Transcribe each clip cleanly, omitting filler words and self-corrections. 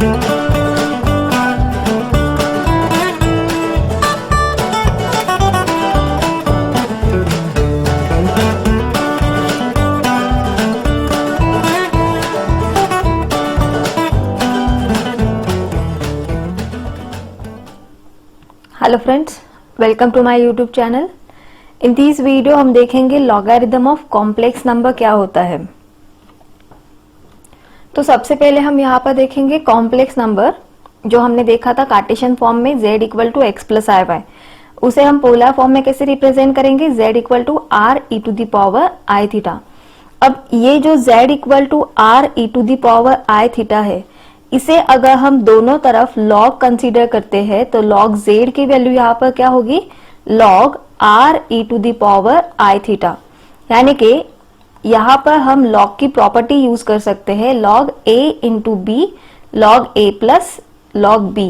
Hello friends, welcome to my YouTube channel. In this video हम देखेंगे logarithm of complex number क्या होता है। तो सबसे पहले हम यहाँ पर देखेंगे कॉम्प्लेक्स नंबर जो हमने देखा था कार्टेशियन फॉर्म में z equal to x plus i y, उसे हम पोलर फॉर्म में कैसे रिप्रेजेंट करेंगे, z equal to r e to the power i theta. अब ये जो z equal to r e to the power i theta है, इसे अगर हम दोनों तरफ log कंसीडर करते हैं तो log z की वैल्यू यहाँ पर क्या होगी, log r e to the power i theta. यानी कि यहाँ पर हम log की प्रॉपर्टी यूज कर सकते हैं, log a into b log a plus log b।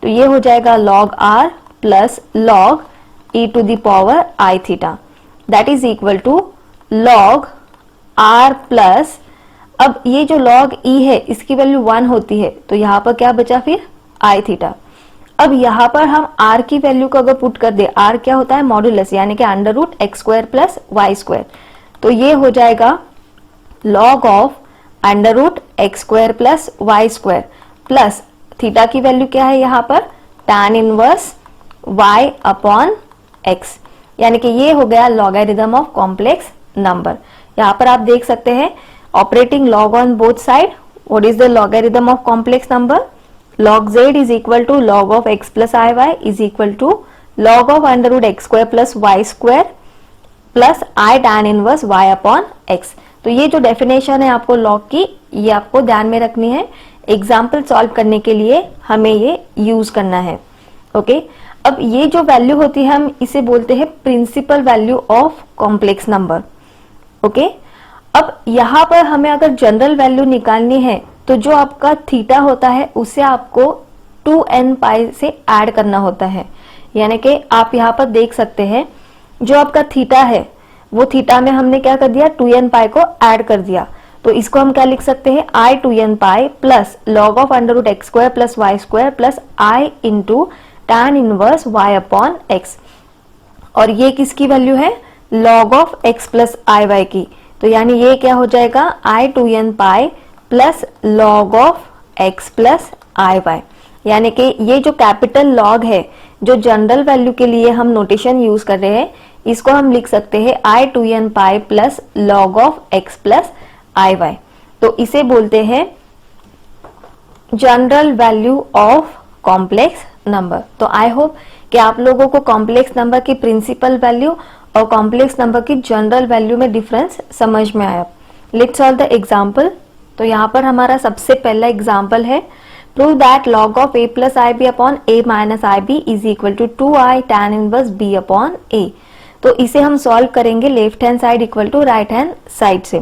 तो ये हो जाएगा log r plus log e to the power i theta, that is equal to log r plus, अब ये जो log e है इसकी वैल्यू 1 होती है, तो यहाँ पर क्या बचा फिर i थीटा। अब यहाँ पर हम r की वैल्यू को अगर पुट कर दे, r क्या होता है मॉड्यूलस, यानी कि under root x square plus y square, तो ये हो जाएगा log of under root x square plus y square plus theta की वैल्यू क्या है यहाँ पर tan inverse y upon x, यानी कि ये हो गया लॉगरिथम ऑफ कॉम्प्लेक्स नंबर। यहाँ पर आप देख सकते हैं operating log on both side, what is the logarithm of complex number? Log z is equal to log of x plus iy is equal to log of under root x square plus y square plus I tan inverse y upon x। तो ये जो definition है आपको log की, ये आपको ध्यान में रखनी है, एग्जाम्पल सॉल्व करने के लिए हमें ये यूज करना है। ओके, अब ये जो वैल्यू होती है हम इसे बोलते हैं principal value of complex number. Okay, अब यहाँ पर हमें अगर जनरल वैल्यू निकालनी है तो जो आपका थीटा होता है उसे आपको 2n पाई से ऐड करना होता है। यानी कि आप यहाँ पर देख सकते हैं जो आपका थीटा है वो थीटा में हमने क्या कर दिया, 2n पाई को ऐड कर दिया। तो इसको हम क्या लिख सकते हैं, i 2n pi plus log of under root x square plus y square plus i into tan inverse y upon x। और ये किसकी वैल्यू है, log of x plus i y की। तो यानी ये क्या हो जाएगा i 2n pi plus log of x plus i y. यानी कि ये जो कैपिटल लॉग है जो जनरल वैल्यू के लिए हम नोटेशन यूज कर रहे हैं, इसको हम लिख सकते हैं i 2n pi plus log of x plus i y. तो इसे बोलते हैं general value of complex number. तो आई होप कि आप लोगों को कॉम्प्लेक्स नंबर की प्रिंसिपल वैल्यू और कॉम्प्लेक्स नंबर की जनरल वैल्यू में डिफरेंस समझ में आया। Let's solve the example. तो यहाँ पर हमारा सबसे पहला एग्जांपल है, prove that log of a plus i b upon a minus i b is equal to 2i tan inverse b upon a। तो इसे हम सॉल्व करेंगे left hand side equal to right hand side से।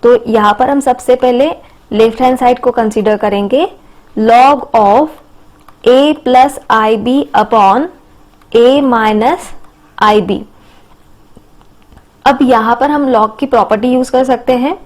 तो यहाँ पर हम सबसे पहले लेफ्ट हैंड साइड को कंसिडर करेंगे, log of a plus i b upon a minus i b. अब यहाँ पर हम log की प्रॉपर्टी यूज कर सकते हैं,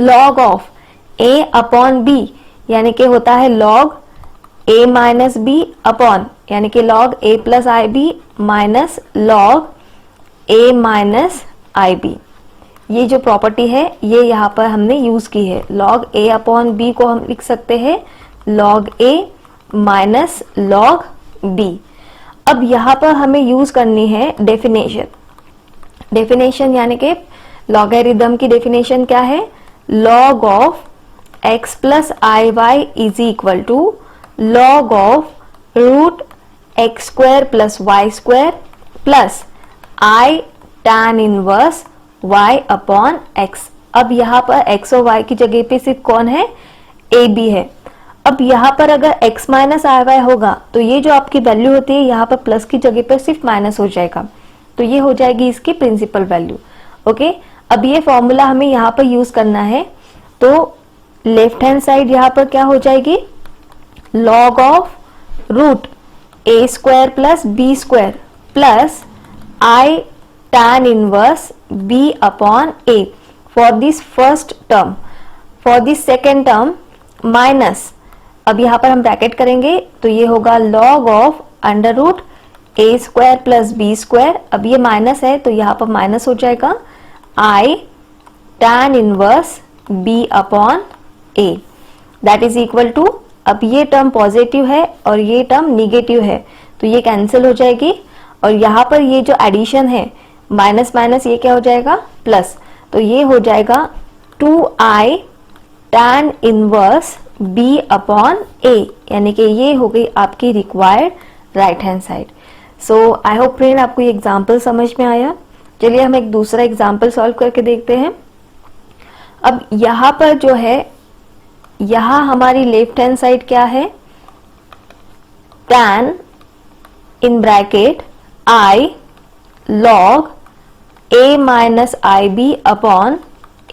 log of a upon b, यानी कि होता है log a minus b upon, यानी कि log a plus i b minus log a minus i b. ये जो प्रॉपर्टी है ये यहाँ पर हमने यूज की है। log a अपॉन b को हम लिख सकते हैं log a minus log b। अब यहाँ पर हमें यूज करनी है डेफिनेशन। डेफिनेशन यानी कि लॉगरिथम की डेफिनेशन क्या है, log of x plus i y is equal to log of root x square plus y square plus i tan inverse y upon x। अब यहाँ पर x और y की जगह पे सिर्फ कौन है, a b है। अब यहाँ पर अगर x माइनस आई वाई होगा तो ये जो आपकी वैल्यू होती है यहाँ पर प्लस की जगह पर सिर्फ माइनस हो जाएगा, तो ये हो जाएगी इसकी प्रिंसिपल वैल्यू। ओके, अब ये फॉर्मूला हमें यहाँ पर यूज करना है। तो लेफ्ट हैंड साइड यहाँ पर क्या हो जाएगी, log of root a square plus b square plus i tan inverse b upon a for this first term. For this second term minus अब यहाँ पर हम ब्रैकेट करेंगे तो ये होगा log of under root a square plus b square. अब ये माइनस है तो यहाँ पर माइनस हो जाएगा i tan inverse b upon a that is equal to, अब ये टर्म पॉजिटिव है और ये टर्म निगेटिव है तो ये कैंसिल हो जाएगी, और यहाँ पर ये जो एडिशन है माइनस माइनस ये क्या हो जाएगा प्लस, तो ये हो जाएगा 2i tan inverse b upon a, यानी कि ये हो गई आपकी required right hand side. So I hope friend आपको ये एग्जाम्पल समझ में आया। चलिए हम एक दूसरा एग्जाम्पल सॉल्व करके देखते हैं। अब यहाँ पर जो है, यहाँ हमारी लेफ्ट हैंड साइड क्या है, tan in bracket i log a minus i b upon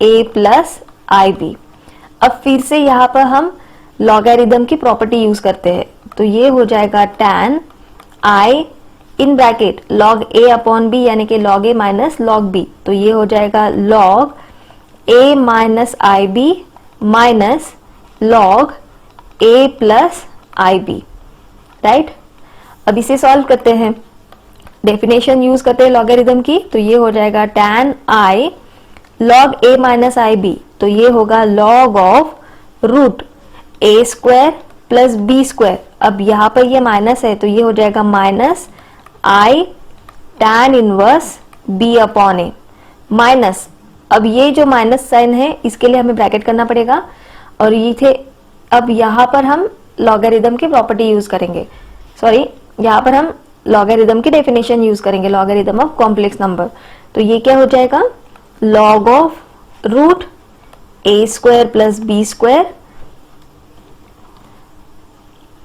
a plus i b. अब फिर से यहाँ पर हम लॉगरिदम की प्रॉपर्टी यूज करते हैं तो ये हो जाएगा tan i in bracket log a upon b, यानी कि log a minus log b, तो ये हो जाएगा log a minus i b minus log a plus i b, right. अब इसे सॉल्व करते हैं, डेफिनेशन यूज करते हैं लॉगरिदम की, तो ये हो जाएगा tan i log a minus i b, तो ये होगा log of root a square plus b square. अब यहाँ पर ये माइनस है तो ये हो जाएगा minus i tan inverse b upon a minus, अब ये जो माइनस साइन है इसके लिए हमें ब्रैकेट करना पड़ेगा, और ये थे, अब यहाँ पर हम लॉगरिदम की प्रॉपर्टी यूज करेंगे, सॉरी यहाँ पर हम लॉगरिदम की डेफिनेशन यूज करेंगे, लॉगरिदम ऑफ कॉम्प्लेक्स नंबर। तो ये क्या हो जाएगा log of root a square plus b square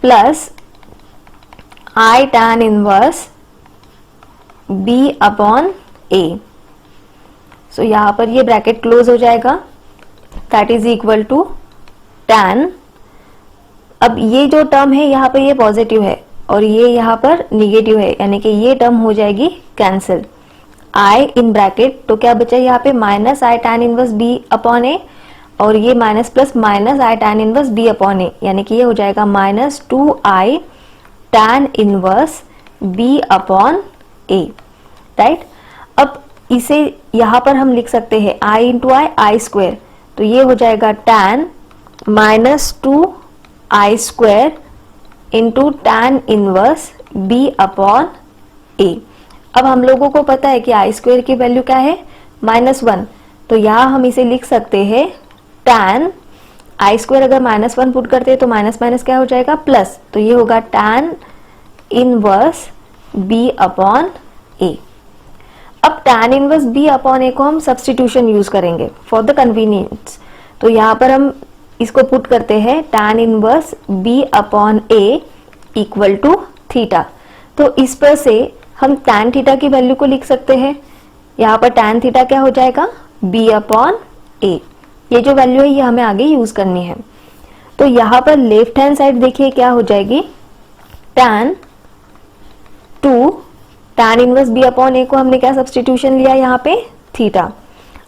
plus i tan inverse b upon a। So यहाँ पर ये ब्रैकेट क्लोज हो जाएगा, that is equal to tan, अब ये जो टर्म है यहाँ पर ये पॉजिटिव है और ये यहाँ पर निगेटिव है, यानी कि ये टर्म हो जाएगी कैंसिल, i इन ब्रैकेट, तो क्या बचा यहाँ पे minus i tan inverse b upon a, और ये minus plus minus i tan inverse b upon a, यानी कि ये हो जाएगा minus 2i tan inverse b upon a, right. अब इसे यहाँ पर हम लिख सकते हैं i इंटू आई स्क्वायर, तो ये हो जाएगा tan minus 2i square into tan inverse b upon a। अब हम लोगों को पता है कि आई स्क्वायर की वैल्यू क्या है -1, तो यहाँ हम इसे लिख सकते हैं tan आई स्क्वायर, अगर -1 पुट करते हैं तो माइनस माइनस क्या हो जाएगा प्लस, तो ये होगा tan inverse b upon a। अब tan inverse b upon a को हम सब्स्टिट्यूशन यूज करेंगे फॉर द कन्वीनियंस, तो यहाँ पर हम इसको पुट करते हैं tan inverse b upon a equal to theta, तो इस पर से हम tan थीटा की वैल्यू को लिख सकते हैं, यहाँ पर tan थीटा क्या हो जाएगा b अपॉन a, ये जो वैल्यू है ये हमें आगे यूज करनी है। तो यहाँ पर लेफ्ट हैंड साइड देखिए क्या हो जाएगी, tan inverse b upon a को हमने क्या सब्स्टिट्यूशन लिया यहाँ पे थीटा,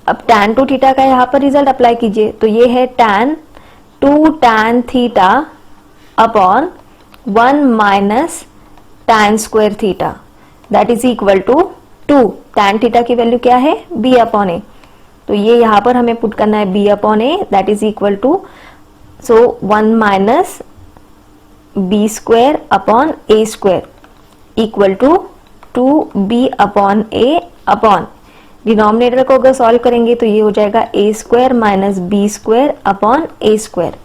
अब tan 2 थीटा का यहाँ पर रिजल्ट अप्लाई कीजिए, तो ये है tan theta upon 1 minus tan square theta, that is equal to 2, tan theta की वैल्यू क्या है b अपॉन a, तो ये यहाँ पर हमें पुट करना है b upon a, that is equal to 1 minus b square upon a square equal to 2b upon a upon, denominator को अगर सॉल्व करेंगे तो ये हो जाएगा a square minus b square upon a square.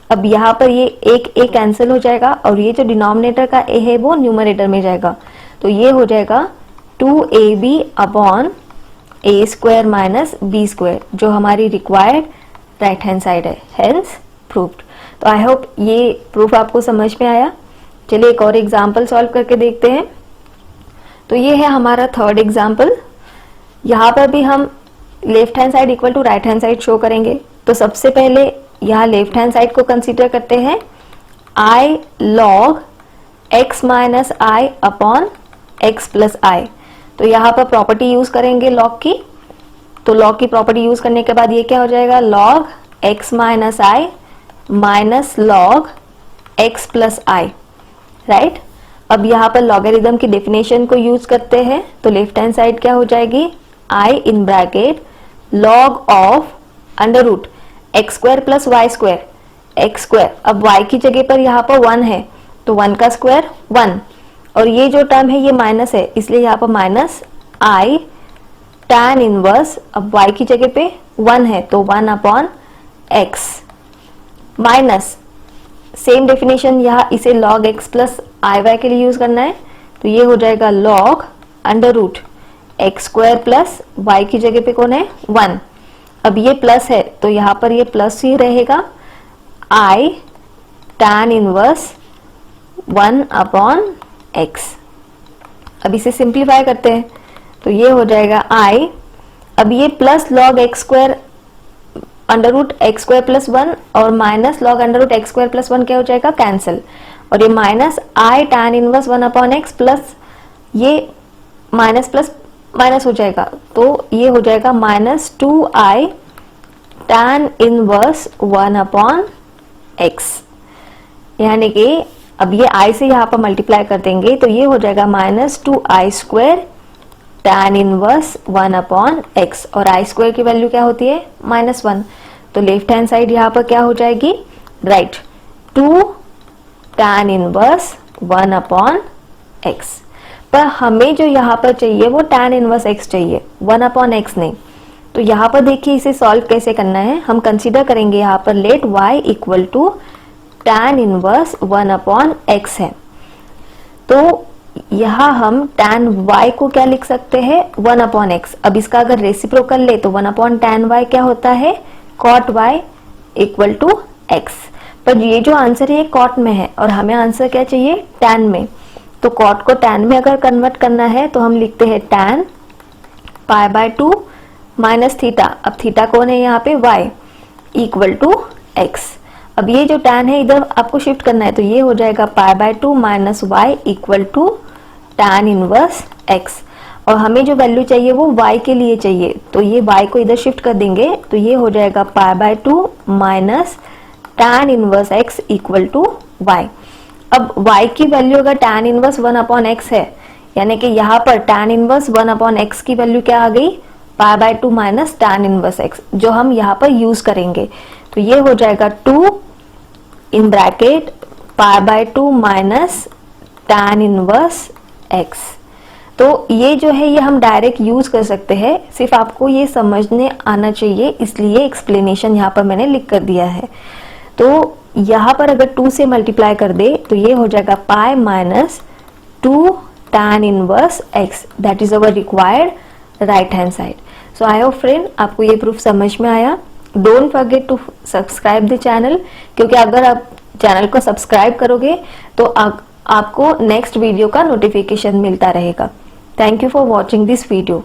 अब यहाँ पर ये एक a कैंसिल हो जाएगा और ये जो डिनोमिनेटर का a है वो न्यूमरेटर में जाएगा, तो ये हो जाएगा 2ab upon a square minus b square, जो हमारी रिक्वायर्ड राइट हैंड साइड है, हेंस प्रूव्ड। तो आई होप ये प्रूफ आपको समझ में आया। चलिए एक और एग्जाम्पल सॉल्व करके देखते हैं। तो ये है हमारा थर्ड एग्जाम्पल, यहाँ पर भी हम left hand side equal to right hand side show करेंगे। तो सबसे पहले यहाँ लेफ्ट हैंड साइड को कंसीडर करते हैं i log x minus i upon x plus i, तो यहाँ पर प्रॉपर्टी यूज करेंगे log की, तो log की प्रॉपर्टी यूज करने के बाद ये क्या हो जाएगा log x माइनस आई माइनस log x प्लस आई, राइट। अब यहाँ पर लॉगरिथम की डेफिनेशन को यूज करते हैं, तो लेफ्ट हैंड साइड क्या हो जाएगी, i in bracket log of under root x square plus y square, x square, अब y की जगह पर यहाँ पर 1 है तो 1 का स्क्वायर 1, और ये जो टर्म है ये माइनस है इसलिए यहाँ पर माइनस i tan इनवर्स, अब y की जगह पे 1 है तो 1 upon x, minus same definition यहाँ इसे log x plus i Y के लिए यूज करना है, तो ये हो जाएगा log under root x square plus y की जगह पे कौन है 1, अब ये प्लस है तो यहाँ पर ये प्लस ही रहेगा, i tan inverse 1 upon x। अब इसे सिंप्लीफाई करते हैं तो ये हो जाएगा i, अब ये plus log x square under root x square plus 1 और minus log under root x square plus 1 क्या हो जाएगा, कैंसिल, और ये minus i tan inverse 1 upon x plus ये माइनस प्लस माइनस हो जाएगा तो ये हो जाएगा minus 2i tan inverse 1 upon x, यानी कि अब ये i से यहाँ पर मल्टीप्लाई कर देंगे तो ये हो जाएगा minus 2i square tan inverse 1 upon x, और i स्क्वायर की वैल्यू क्या होती है -1, तो लेफ्ट हैंड साइड यहाँ पर क्या हो जाएगी, right 2 tan inverse 1 upon x, पर हमें जो यहाँ पर चाहिए वो tan इनवर्स x चाहिए, 1 अपॉन एक्स नहीं। तो यहाँ पर देखिए इसे सॉल्व कैसे करना है, हम कंसीडर करेंगे यहाँ पर let y equal to tan inverse 1 upon x है, तो यहाँ हम tan y को क्या लिख सकते हैं 1 अपॉन एक्स, अब इसका अगर रेसिप्रोकल ले तो 1 अपॉन tan y क्या होता है cot y equal to x, पर ये जो आंसर है ये cot में है और हमें आंसर क्या चाहिए tan में, तो cot को tan में अगर कन्वर्ट करना है तो हम लिखते हैं tan pi by 2 minus theta, अब थीटा कौन है यहाँ पे y इक्वल टू एक्स, अब ये जो tan है इधर आपको शिफ्ट करना है तो ये हो जाएगा pi by 2 minus y equal to tan inverse x, और हमें जो वैल्यू चाहिए वो y के लिए चाहिए तो ये y को इधर शिफ्ट कर देंगे तो ये हो जाएगा pi by 2 minus tan inverse x equal to y। अब y की वैल्यू अगर tan इनवर्स 1 अपॉन एक्स है, यानी कि यहाँ पर tan इनवर्स 1 अपॉन एक्स की वैल्यू क्या आ गई pi by 2 minus tan inverse x, जो हम यहाँ पर यूज करेंगे, तो ये हो जाएगा 2 in bracket pi by 2 minus tan inverse x। तो ये जो है ये हम डायरेक्ट यूज कर सकते हैं, सिर्फ आपको ये समझने आना चाहिए इसलिए एक्सप्लेनेशन यहाँ पर मैंने लिख कर दिया है। तो यहाँ पर अगर 2 से मल्टीप्लाई कर दे तो ये हो जाएगा pi minus 2 tan inverse x, that is our required right hand side. So I hope friend आपको ये प्रूफ समझ में आया। Don't forget to subscribe the channel, क्योंकि अगर आप चैनल को सब्सक्राइब करोगे तो आपको नेक्स्ट वीडियो का नोटिफिकेशन मिलता रहेगा। Thank you for watching this video.